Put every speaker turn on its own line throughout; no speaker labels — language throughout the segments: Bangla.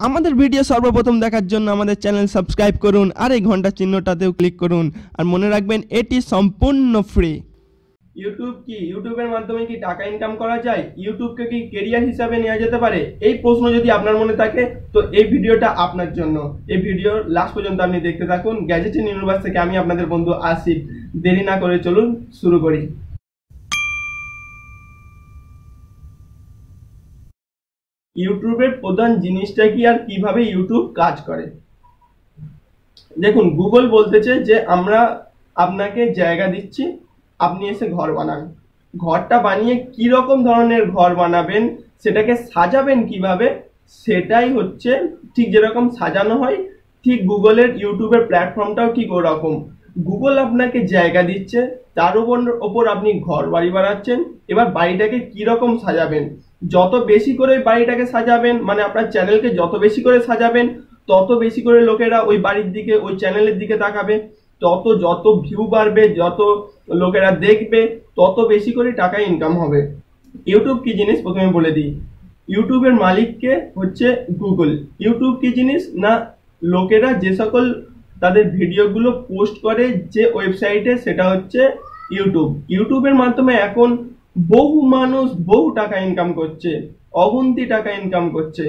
আমাদের ভিডিও সর্বপ্রথম দেখার জন্য আমাদের চ্যানেল সাবস্ক্রাইব করুন আর এই ঘন্টা চিহ্নটাতেও ক্লিক করুন আর মনে রাখবেন এটি সম্পূর্ণ ফ্রি।
ইউটিউব কি? ইউটিউবের মাধ্যমে কি টাকা ইনকাম করা যায়? ইউটিউবকে কি ক্যারিয়ার হিসাবে নেওয়া যেতে পারে? এই প্রশ্ন যদি আপনার মনে থাকে তো এই ভিডিওটা আপনার জন্য। এই ভিডিওর লাস্ট পর্যন্ত আপনি দেখতে থাকুন। গ্যাজেট ইন ইউনিভার্স থেকে আমি আপনাদের বন্ধু আসিফ। দেরি না করে চলুন শুরু করি। ইউটিউবের প্রধান জিনিসটা কি আর কিভাবে ইউটিউব কাজ করে? দেখুন, গুগল বলতেছে যে আমরা আপনাকে জায়গা দিচ্ছি, আপনি এসে ঘর বানান। ঘরটা বানিয়ে কি রকম ধরনের ঘর বানাবেন, সেটাকে সাজাবেন কিভাবে, সেটাই হচ্ছে ঠিক যেরকম সাজানো হয় ঠিক গুগলের ইউটিউবের প্ল্যাটফর্মটাও ঠিক ওরকম। গুগল আপনাকে জায়গা দিচ্ছে, তার ওপর আপনি ঘর বাড়ি বানাচ্ছেন। এবার বাড়িটাকে কি রকম সাজাবেন, যত বেশি করে বাড়িটাকে সাজাবেন, মানে আপনার চ্যানেলকে যত বেশি করে সাজাবেন তত বেশি করে লোকেরা ওই বাড়ির দিকে, ওই চ্যানেলের দিকে তাকাবে, যত ভিউ বাড়বে, যত লোকেরা দেখবে, তত বেশি করে টাকা ইনকাম হবে। ইউটিউব কি জিনিস প্রথমে বলে দিই। ইউটিউবের মালিককে হচ্ছে গুগল। ইউটিউব কি জিনিস না, লোকেরা যে সকল তাদের ভিডিওগুলো পোস্ট করে যে ওয়েবসাইটে, সেটা হচ্ছে ইউটিউব। ইউটিউবের মাধ্যমে এখন বহু মানুষ বহু টাকা ইনকাম করছে, অগুন্তি টাকা ইনকাম করছে।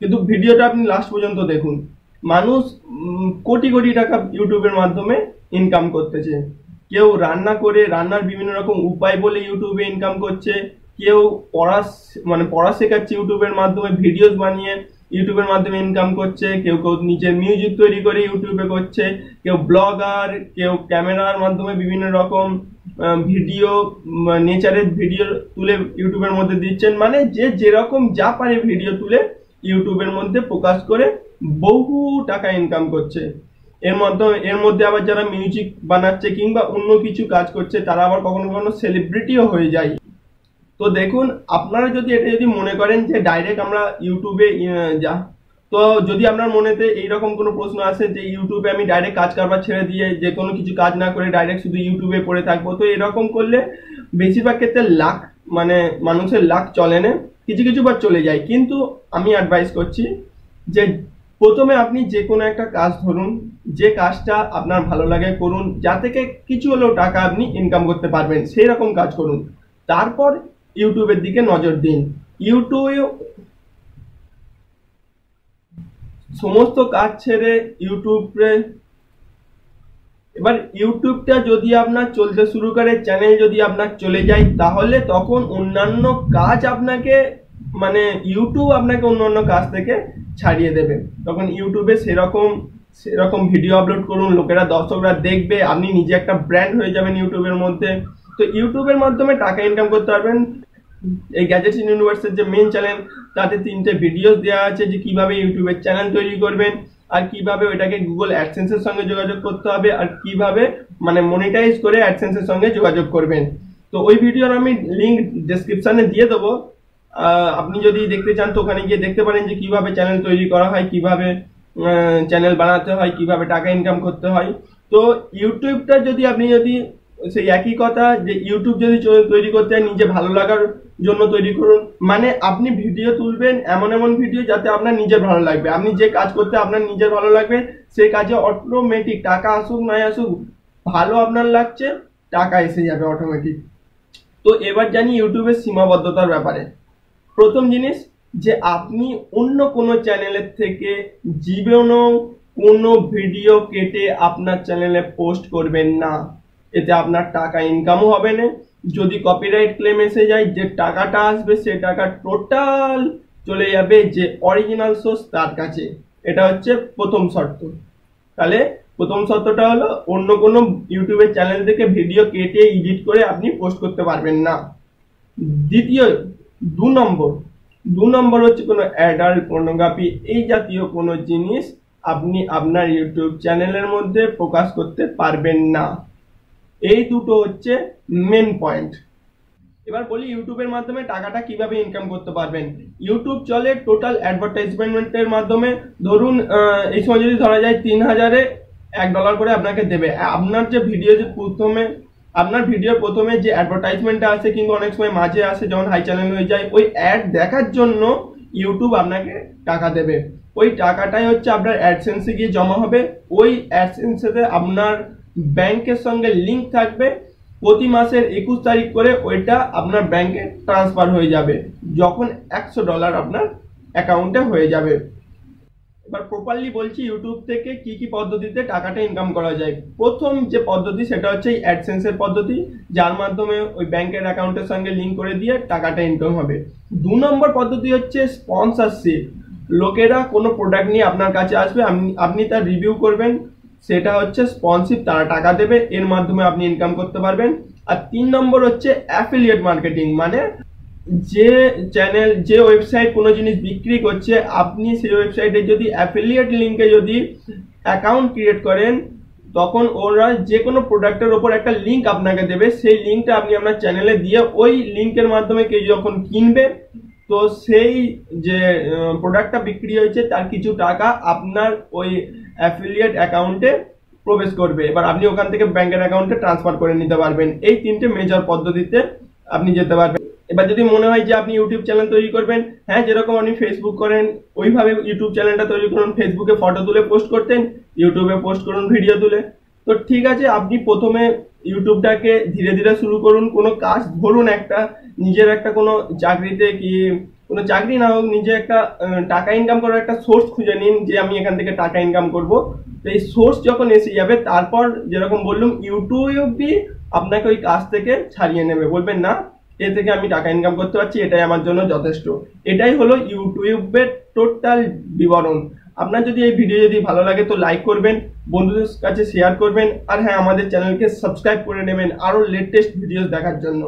কিন্তু ভিডিওটা আপনি লাস্ট পর্যন্ত দেখুন। মানুষ কোটি কোটি টাকা ইউটিউবের মাধ্যমে ইনকাম করতেছে। কেউ রান্না করে, রান্নার বিভিন্ন রকম উপায় বলে ইউটিউবে ইনকাম করছে। কেউ পড়া শেখাচ্ছে ইউটিউবের মাধ্যমে, ভিডিওস বানিয়ে ইউটিউবের মাধ্যমে ইনকাম করছে। কেউ নিজের মিউজিক তৈরি করে ইউটিউবে করছে। কেউ ব্লগার, কেউ ক্যামেরার মাধ্যমে বিভিন্ন রকম ভিডিও, নেচারের ভিডিও তুলে ইউটিউবের মধ্যে দিচ্ছেন। মানে যে যেরকম যা পারে ভিডিও তুলে ইউটিউবের মধ্যে প্রকাশ করে বহু টাকা ইনকাম করছে। এর মধ্যে আবার যারা মিউজিক বানাচ্ছে কিংবা অন্য কিছু কাজ করছে, তারা আবার কখনো কখনো সেলিব্রিটিও হয়ে যায়। তো দেখুন, আপনারা যদি মনে করেন যে ডাইরেক্ট আমরা ইউটিউবে তো যদি আপনার মনেতে এইরকম কোনো প্রশ্ন আসে যে ইউটিউবে আমি ডাইরেক্ট কাজ কারবার ছেড়ে দিয়ে যে কোনো কিছু কাজ না করে ডাইরেক্ট শুধু ইউটিউবে পড়ে থাকবো, তো এরকম করলে বেশিরভাগ ক্ষেত্রে মানুষের লাখ চলে না, কিছু কিছু বার চলে যায়। কিন্তু আমি অ্যাডভাইস করছি যে প্রথমে আপনি যে কোনো একটা কাজ ধরুন, যে কাজটা আপনার ভালো লাগে করুন, যা থেকে কিছু হলেও টাকা আপনি ইনকাম করতে পারবেন, সেই রকম কাজ করুন। তারপর ইউটিউবের দিকে নজর দিন। ইউটিউব সমস্ত কাজ ছেড়ে এবার ইউটিউবটা যদি আপনার চলতে শুরু করে, চ্যানেল যদি আপনার চলে যায়, তাহলে তখন অন্যান্য কাজ আপনাকে, মানে ইউটিউব আপনাকে অন্যান্য কাজ থেকে ছাড়িয়ে দেবে। তখন ইউটিউবে সেরকম ভিডিও আপলোড করুন, লোকেরা, দর্শকরা দেখবে, আপনি নিজে একটা ব্র্যান্ড হয়ে যাবেন ইউটিউবের মধ্যে। তো ইউটিউবের মাধ্যমে টাকা ইনকাম করতে পারবেন। এই গ্যাজেট ইন ইউনিভার্সের যে মেন চ্যানেল, তাতে 3টে ভিডিও দেওয়া আছে যে কিভাবে ইউটিউবের চ্যানেল তৈরি করবেন, আর কিভাবে ওইটাকে গুগল অ্যাডসেন্সের সঙ্গে যোগাযোগ করতে হবে, আর কিভাবে মনিটাইজ করে অ্যাডসেন্সের সঙ্গে যোগাযোগ করবেন। তো ওই ভিডিওর আমি লিঙ্ক ডেসক্রিপশনে দিয়ে দেবো। আপনি যদি দেখতে চান তো ওখানে গিয়ে দেখতে পারেন যে কিভাবে চ্যানেল তৈরি করা হয়, কিভাবে চ্যানেল বানাতে হয়, কিভাবে টাকা ইনকাম করতে হয়। তো ইউটিউবটা যদি সেই একই কথা যে ইউটিউব যদি তৈরি করতে হয়, নিজে ভালো লাগার জন্য তৈরি করুন। মানে আপনি ভিডিও তুলবেন এমন ভিডিও যাতে আপনার নিজের ভালো লাগবে। আপনি যে কাজ করতে আপনার নিজের ভালো লাগবে, সেই কাজে অটোমেটিক টাকা আসুক না আসুক, ভালো আপনার লাগছে, টাকা এসে যাবে অটোমেটিক। তো এবার জানি ইউটিউবের সীমাবদ্ধতার ব্যাপারে। প্রথম জিনিস যে আপনি অন্য কোনো চ্যানেলের থেকে জীবনেও কোনো ভিডিও কেটে আপনার চ্যানেলে পোস্ট করবেন না। এতে আপনার টাকা ইনকামও হবে না। যদি কপিরাইট ক্লেম এসে যায়, যে টাকাটা আসবে সে টাকা টোটাল চলে যাবে যে অরিজিনাল সোর্স তার কাছে। এটা হচ্ছে প্রথম শর্ত। তাহলে প্রথম শর্তটা হলো অন্য কোনো ইউটিউবের চ্যানেল থেকে ভিডিও কেটে এডিট করে আপনি পোস্ট করতে পারবেন না। দু নম্বর হচ্ছে কোনো অ্যাডাল্ট, পর্নোগ্রাফি, এই জাতীয় কোনো জিনিস আপনি আপনার ইউটিউব চ্যানেলের মধ্যে প্রকাশ করতে পারবেন না। এই দুটো হচ্ছে মেন পয়েন্ট। এবার বলি ইউটিউবের মাধ্যমে টাকাটা কিভাবে ইনকাম করতে পারবেন। ইউটিউব চলে টোটাল অ্যাডভার্টাইজমেন্টের মাধ্যমে। ধরুন এই সময় যদি ধরা যায় 3000-এ $1 করে আপনাকে দেবে। আপনার যে ভিডিও প্রথমে যে অ্যাডভার্টাইজমেন্টটা আসে, কিংবা অনেক সময় মাঝে আসে যখন হাই চ্যানেল হয়ে যায়, ওই অ্যাড দেখার জন্য ইউটিউব আপনাকে টাকা দেবে। ওই টাকাটাই হচ্ছে আপনার অ্যাডসেন্সে গিয়ে জমা হবে। ওই অ্যাডসেন্সে আপনার ব্যাংকের সঙ্গে লিঙ্ক থাকবে। প্রতি মাসের 21 তারিখ করে ওইটা আপনার ব্যাংকে ট্রান্সফার হয়ে যাবে, যখন $100 আপনার অ্যাকাউন্টে হয়ে যাবে। এবার প্রপারলি বলছি ইউটিউব থেকে কি কি পদ্ধতিতে টাকাটা ইনকাম করা যায়। প্রথম যে পদ্ধতি সেটা হচ্ছে এই অ্যাডসেন্সের পদ্ধতি, যার মাধ্যমে ওই ব্যাংকের অ্যাকাউন্টের সঙ্গে লিঙ্ক করে দিয়ে টাকাটা ইনকাম হবে। 2 নম্বর পদ্ধতি হচ্ছে স্পন্সরশিপ। লোকেরা কোনো প্রোডাক্ট নিয়ে আপনার কাছে আসবে, আপনি তার রিভিউ করবেন, সেটা হচ্ছে স্পন্সরশিপ, তারা টাকা দেবে, এর মাধ্যমে আপনি ইনকাম করতে পারবেন। আর 3 নম্বর হচ্ছে অ্যাফিলিয়েট মার্কেটিং, মানে যে চ্যানেল যে ওয়েবসাইট কোনো জিনিস বিক্রি করছে, আপনি সেই ওয়েবসাইটে যদি অ্যাফিলিয়েট লিঙ্কে যদি অ্যাকাউন্ট ক্রিয়েট করেন, তখন ওরা যে কোনো প্রোডাক্টের ওপর একটা লিঙ্ক আপনাকে দেবে, সেই লিঙ্কটা আপনি আপনার চ্যানেলে দিয়ে ওই লিঙ্কের মাধ্যমে কেউ যখন কিনবে, তো সেই যে প্রোডাক্টটা বিক্রি হয়েছে তার কিছু টাকা আপনার ওই অ্যাফিলিয়েট অ্যাকাউন্টে প্রবেশ করবে। এবার আপনি ওখান থেকে ব্যাংকের অ্যাকাউন্টে ট্রান্সফার করে নিতে পারবেন। এই 3টে মেজর পদ্ধতিতে আপনি যেতে পারবেন। এবার যদি মনে হয় যে আপনি ইউটিউব চ্যানেল তৈরি করবেন, হ্যাঁ, যেরকম আপনি ফেসবুক করেন ওইভাবে ইউটিউব চ্যানেলটা তৈরি করুন। ফেসবুকে ফটো তুলে পোস্ট করতেন, ইউটিউবে পোস্ট করুন ভিডিও তুলে। তো ঠিক আছে, আপনি প্রথমে ইউটিউবটাকে ধীরে ধীরে শুরু করুন। কোনো কাজ ধরুন, একটা নিজের একটা কোনো চাকরিতে কি কোনো চাকরি না হোক, নিজে একটা টাকা ইনকাম করার একটা সোর্স খুঁজে নিন, যে আমি এখান থেকে টাকা ইনকাম করব। তো এই সোর্স যখন এসে যাবে, তারপর যেরকম বললাম ইউটিউবই আপনাকে ওই কাজ থেকে ছাড়িয়ে নেবে, বলবেন না এ থেকে আমি টাকা ইনকাম করতে পারছি, এটাই আমার জন্য যথেষ্ট। এটাই হলো ইউটিউবের টোটাল বিবরণ। আপনার যদি এই ভিডিও যদি ভালো লাগে তো লাইক করবেন, বন্ধুদের কাছে শেয়ার করবেন, আর হ্যাঁ, আমাদের চ্যানেলকে সাবস্ক্রাইব করে নেবেন আরো লেটেস্ট ভিডিও দেখার জন্য।